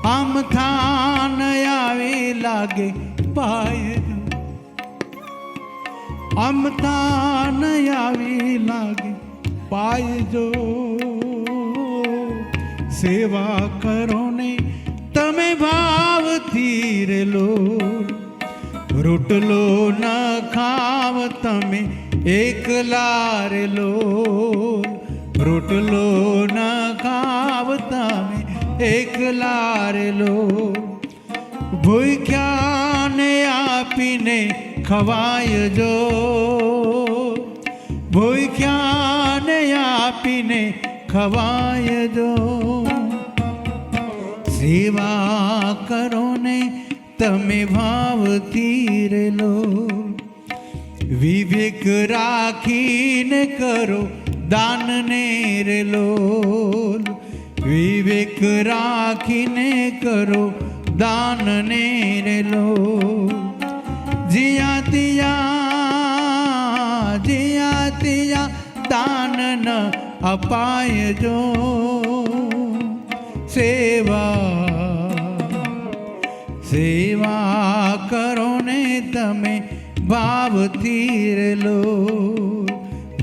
B: આમ થાન આવે લાગે પાયજો. આમ થાન આવી લાગે પાયજો. સેવા કરો ને તમે ભાવથી રેલો. રોટલો ન ખાવ તમે એકલા રેલો. રોટલો ન ખાવ તમે એકલા રેલો. ભૂખ્યાને આપીને ખવાયજો. ભૂખ્યાને આપીને ખવાયજો. સેવા કરો ને તમે ભાવથી રેલો. વિવેક રાખીને કરો દાનને રેલો. વિવેક રાખીને કરો દાનને રેલો. જ્યાં ત્યાં દાન ન અપાયજો. સેવા કરો ને તમે ભાવથી રેલો.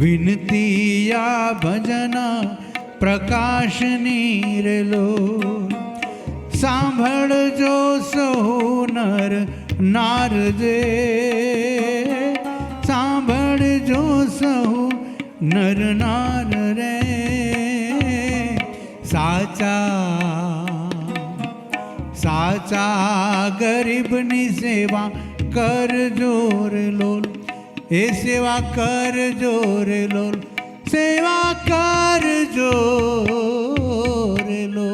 B: વિનતી આ ભજન પ્રકાશની રેલો. સાંભળજો સૌ નર નારજે. સાંભળજો સૌ નર નાર રે. સાચા ગરીબની સેવા કરજો રેલો. એ સેવા કરજો રેલો. સેવા કરજો રેલો.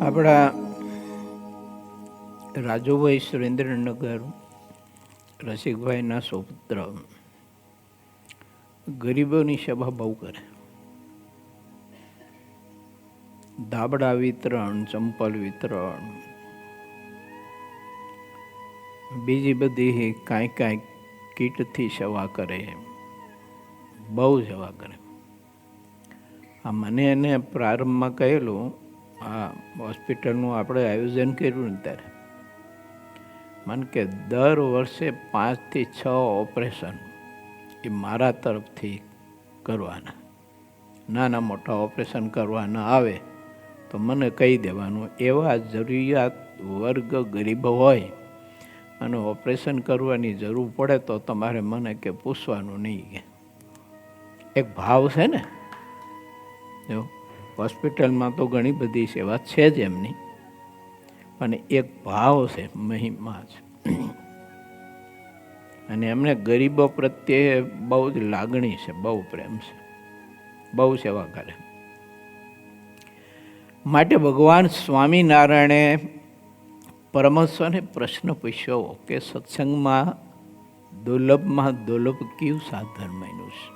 A: આપણા રાજુભાઈ સુરેન્દ્રનગર રસિકભાઈના સુપુત્ર ગરીબોની સભા બહુ કરે. ધાબળા વિતરણ, ચંપલ વિતરણ, બીજી બધી કાંઈ કીટથી સેવા કરે. બહુ સેવા કરે. આ મને એને પ્રારંભમાં કહેલું, આ હોસ્પિટલનું આપણે આયોજન કર્યું ને ત્યારે મને કે દર વર્ષે 5 થી 6 ઓપરેશન એ મારા તરફથી કરવાના. નાના મોટા ઓપરેશન કરવાના આવે તો મને કહી દેવાનું. એવા જરૂરિયાત વર્ગ ગરીબ હોય અને ઓપરેશન કરવાની જરૂર પડે તો તમારે મને કે પૂછવાનું નહીં. કે એક ભાવ છે ને, જો હોસ્પિટલમાં તો ઘણી બધી સેવા છે જ એમની, પણ એક ભાવ છે, મહિમા છે. અને એમને ગરીબો પ્રત્યે બહુ જ લાગણી છે, બહુ પ્રેમ છે, બહુ સેવા કરે. માટે ભગવાન સ્વામિનારાયણે પરમહંસોને પ્રશ્ન પૂછ્યો કે સત્સંગમાં દુર્લભમાં દુર્લભ કયું સાધન માન્યું છે?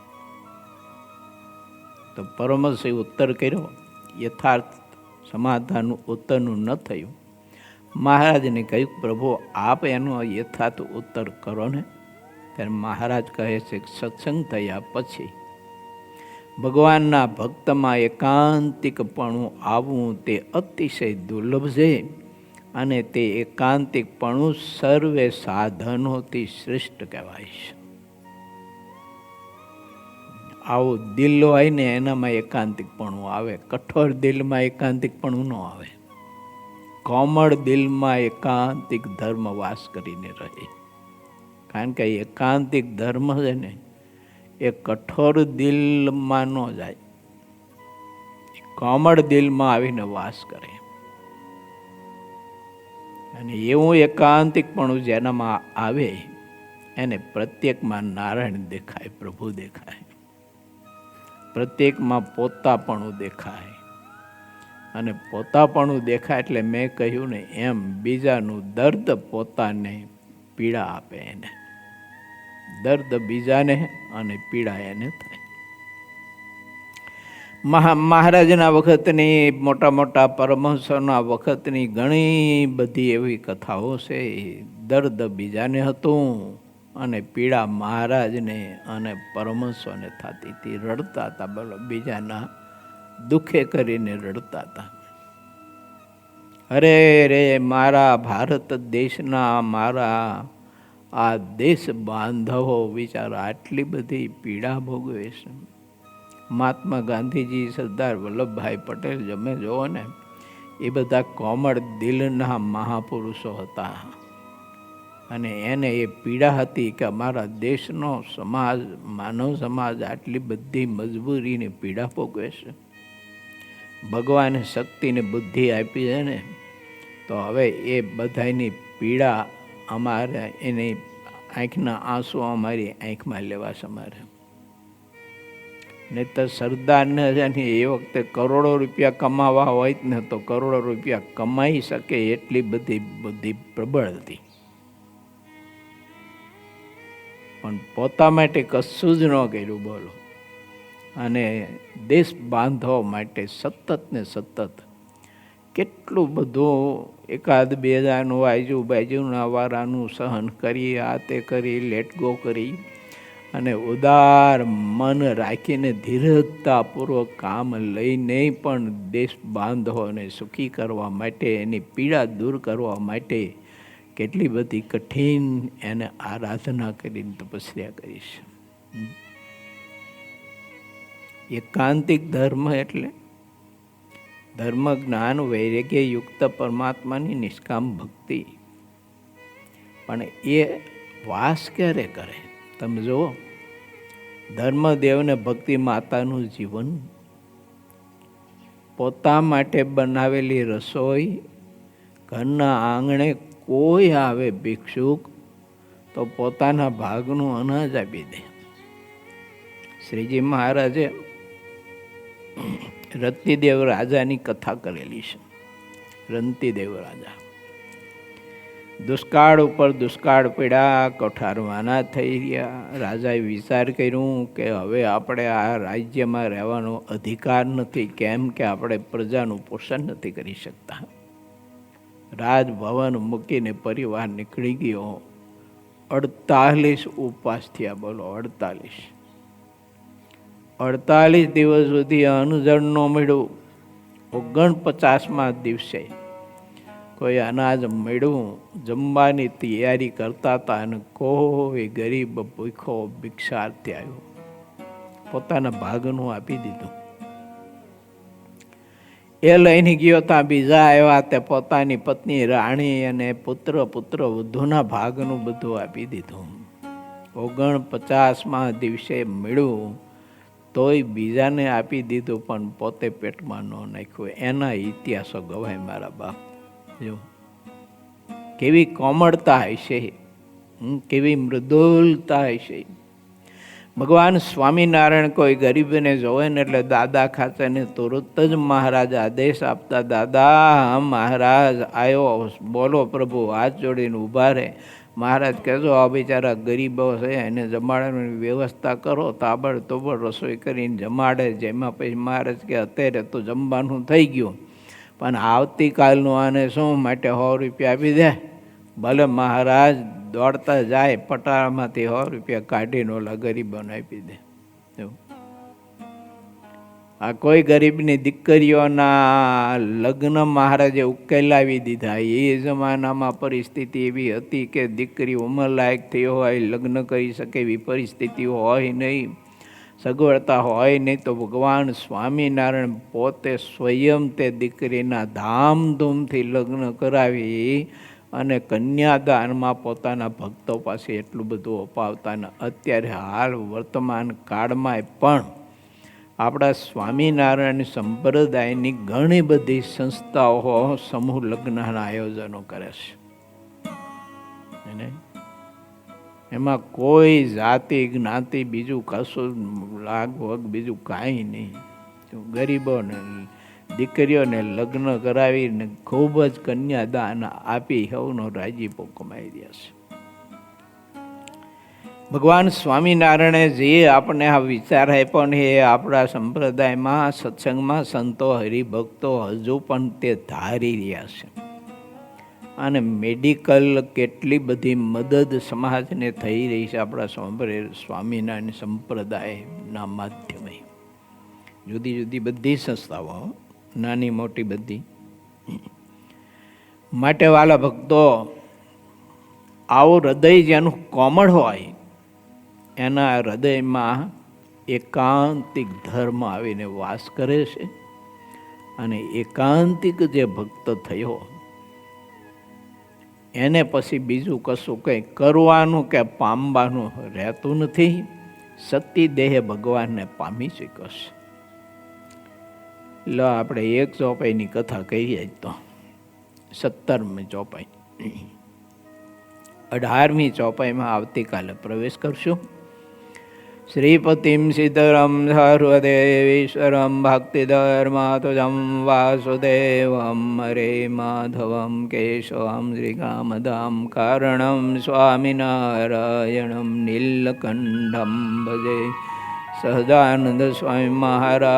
A: તો પરમહંસે ઉત્તર કર્યો, યથાર્થ સમાધાનનું ઉત્તરનું ન થયું. મહારાજને કહ્યું, પ્રભુ આપ એનો યથાર્થ ઉત્તર કરો ને. ત્યારે મહારાજ કહે છે કે સત્સંગ થયા પછી ભગવાનના ભક્તમાં એકાંતિકપણું આવવું તે અતિશય દુર્લભ છે, અને તે એકાંતિકપણું સર્વે સાધનોથી શ્રેષ્ઠ કહેવાય છે. આવું દિલ હોય ને એનામાં એકાંતિકપણું આવે. કઠોર દિલમાં એકાંતિકપણું ન આવે. કોમળ દિલમાં એકાંતિક ધર્મ વાસ કરીને રહે. કારણ કે એકાંતિક ધર્મ છે ને એ કઠોર દિલમાં ન જાય, કોમળ દિલમાં આવીને વાસ કરે. અને એવું એકાંતિકપણું જેનામાં આવે એને પ્રત્યેકમાં નારાયણ દેખાય, પ્રભુ દેખાય, પ્રત્યેકમાં પોતાપણું દેખાય. અને પોતાપણું દેખાય એટલે મેં કહ્યું ને એમ બીજાનું દર્દ પોતાને પીડા આપે. એને દર્દ બીજાને અને પીડા એને થાય. મહારાજના વખતની, મોટા મોટા પરમહંસોના વખતની ઘણી બધી એવી કથાઓ છે. દર્દ બીજાને હતું અને પીડા મહારાજને અને પરમહંસોને થતી હતી. રડતા હતા, બોલો, બીજાના દુઃખે કરીને રડતા હતા. અરે રે મારા ભારત દેશના, મારા આ દેશ બાંધવો બિચારા આટલી બધી પીડા ભોગવે છે. મહાત્મા ગાંધીજી, સરદાર વલ્લભભાઈ પટેલ, તમે જુઓ ને, એ બધા કોમળ દિલના મહાપુરુષો હતા. અને એને એ પીડા હતી કે અમારા દેશનો સમાજ, માનવ સમાજ આટલી બધી મજબૂરીની પીડા ભોગવે છે. ભગવાને શક્તિને બુદ્ધિ આપી છે ને, તો હવે એ બધાની પીડા અમારે, એની આંખના આંસુ અમારી આંખમાં લેવા અમારે. નહીં તો સરદારને છે ને એ વખતે કરોડો રૂપિયા કમાવા હોય ને તો કરોડો રૂપિયા કમાઈ શકે એટલી બધી બુદ્ધિ પ્રબળ હતી. પણ પોતા માટે કશું જ ન કર્યું, બોલો. અને દેશ બાંધવા માટે સતત ને સતત કેટલું બધું એકાદ બે હજારનું આજુબાજુના વારાનું સહન કરી, આ તે કરી, લેટ ગો કરી, અને ઉદાર મન રાખીને ધીરજતાપૂર્વક કામ લઈને પણ દેશ બાંધવો અને સુખી કરવા માટે, એની પીડા દૂર કરવા માટે કેટલી બધી કઠિન એને આરાધના કરીને તપસ્યા કરી છે. એકાંતિક ધર્મ એટલે ધર્મ, જ્ઞાન, વૈરાગ્ય યુક્ત પરમાત્માની નિષ્કામ ભક્તિ. પણ એ વાસ ક્યારે કરે? તમે જુઓ, ધર્મદેવને ભક્તિ માતાનું જીવન, પોતા માટે બનાવેલી રસોઈ, ઘરના આંગણે કોઈ આવે ભિક્ષુક તો પોતાના ભાગનું અનાજ આપી દે. શ્રીજી મહારાજે રતિદેવ રાજાની કથા કરેલી છે. રતિદેવ રાજા દુષ્કાળ ઉપર દુષ્કાળ પડ્યા, કોઠારવાના થઈ રહ્યા. રાજાએ વિચાર કર્યું કે હવે આપણે આ રાજ્યમાં રહેવાનો અધિકાર નથી. કેમ કે આપણે પ્રજાનું પોષણ નથી કરી શકતા. રાજભવન મૂકીને પરિવાર નીકળી ગયો. 48 ઉપવાસ થયા, બોલો, 48 દિવસ સુધી અન્નજળ ન મળ્યું. 49મા દિવસે કોઈ અનાજ મળ્યું. જમવાની તૈયારી કરતા હતા અને કોઈ ગરીબ ભૂખો ભિક્ષાર્થી આવ્યો, પોતાના ભાગનું આપી દીધું. એ લઈને ગયો ત્યાં બીજા આવ્યા તે પોતાની પત્ની રાણી અને પુત્ર વધુના ભાગનું બધું આપી દીધું. 49મા દિવસે મળ્યું તોય બીજાને આપી દીધું, પણ પોતે પેટમાં ન નાખ્યું. એના ઇતિહાસો ગવાય મારા બાપ. જો કેવી કોમળતા હશે, કેવી મૃદુલતા હશે. ભગવાન સ્વામિનારાયણ કોઈ ગરીબને જોવે ને એટલે દાદા ખાતે ને તુરત જ મહારાજ આદેશ આપતા, દાદા મહારાજ આવ્યો, બોલો પ્રભુ, હાથ જોડીને ઊભા રહે. મહારાજ કહેજો આ બિચારા ગરીબો છે એને જમાડવાની વ્યવસ્થા કરો. તાબડતોબડ રસોઈ કરીને જમાડે. જેમાં પછી મહારાજ કે અત્યારે તો જમવાનું થઈ ગયું, પણ આવતીકાલનું આને શું માટે 100 રૂપિયા આપી દે. ભલે મહારાજ દોડતા જાય, પટારામાંથી 100 રૂપિયા કાઢીને ઓલા ગરીબોને આપી દે. આ કોઈ ગરીબની દીકરીઓના લગ્ન મહારાજે ઉકેલાવી દીધા. એ જમાનામાં પરિસ્થિતિ એવી હતી કે દીકરી ઉંમરલાયક થઈ હોય, લગ્ન કરી શકે એવી પરિસ્થિતિ હોય નહીં, સગવડતા હોય નહીં, તો ભગવાન સ્વામિનારાયણ પોતે સ્વયં તે દીકરીના ધામધૂમથી લગ્ન કરાવી અને કન્યાદાનમાં પોતાના ભક્તો પાસે એટલું બધું અપાવતા. ને અત્યારે હાલ વર્તમાન કાળમાં પણ આપણા સ્વામિનારાયણ સંપ્રદાયની ઘણી બધી સંસ્થાઓ સમૂહ લગ્નના આયોજનો કરે છે. એમાં કોઈ જાતિ જ્ઞાતિ બીજું કશું લાગવગ બીજું કાંઈ નહીં. ગરીબોને દીકરીઓને લગ્ન કરાવીને ખૂબ જ કન્યાદાન આપી સૌનો રાજીપો કમાઈ રહ્યા છે. ભગવાન સ્વામિનારાયણે જે આપણે આ વિચાર આપ્યો ને એ આપણા સંપ્રદાયમાં સત્સંગમાં સંતો હરિભક્તો હજુ પણ તે ધારી રહ્યા છે. અને મેડિકલ કેટલી બધી મદદ સમાજને થઈ રહી છે આપણા સ્વામિનારાયણ સંપ્રદાયના માધ્યમે. જુદી જુદી બધી સંસ્થાઓ, નાની મોટી બધી. માટે વાલા ભક્તો, આવું હૃદય જેનું કોમળ હોય એના હૃદયમાં એકાંતિક ધર્મ આવીને વાસ કરે છે. અને એકાંતિક જે ભક્ત થયો એને પછી બીજું કશું કંઈ કરવાનું કે પામવાનું રહેતું નથી. સતી દેહે ભગવાનને પામી ચૂક્યો છે. લો આપણે એક ચોપાઈની કથા કહીએ તો 17મી ચોપાઈ. 18મી ચોપાઈમાં આવતીકાલે પ્રવેશ કરશું. શ્રીપતિમ સિદ્ધરમ સર્વદેવીશ્વરમ ભક્તિધર્માતુજમ વાસુદેવમ હરે માધવમ કેશવમ શ્રીકામદામ કારણમ સ્વામિનારાયણમ નીલકંઠમ ભજે. સહજાનંદ સ્વામી મહારાજની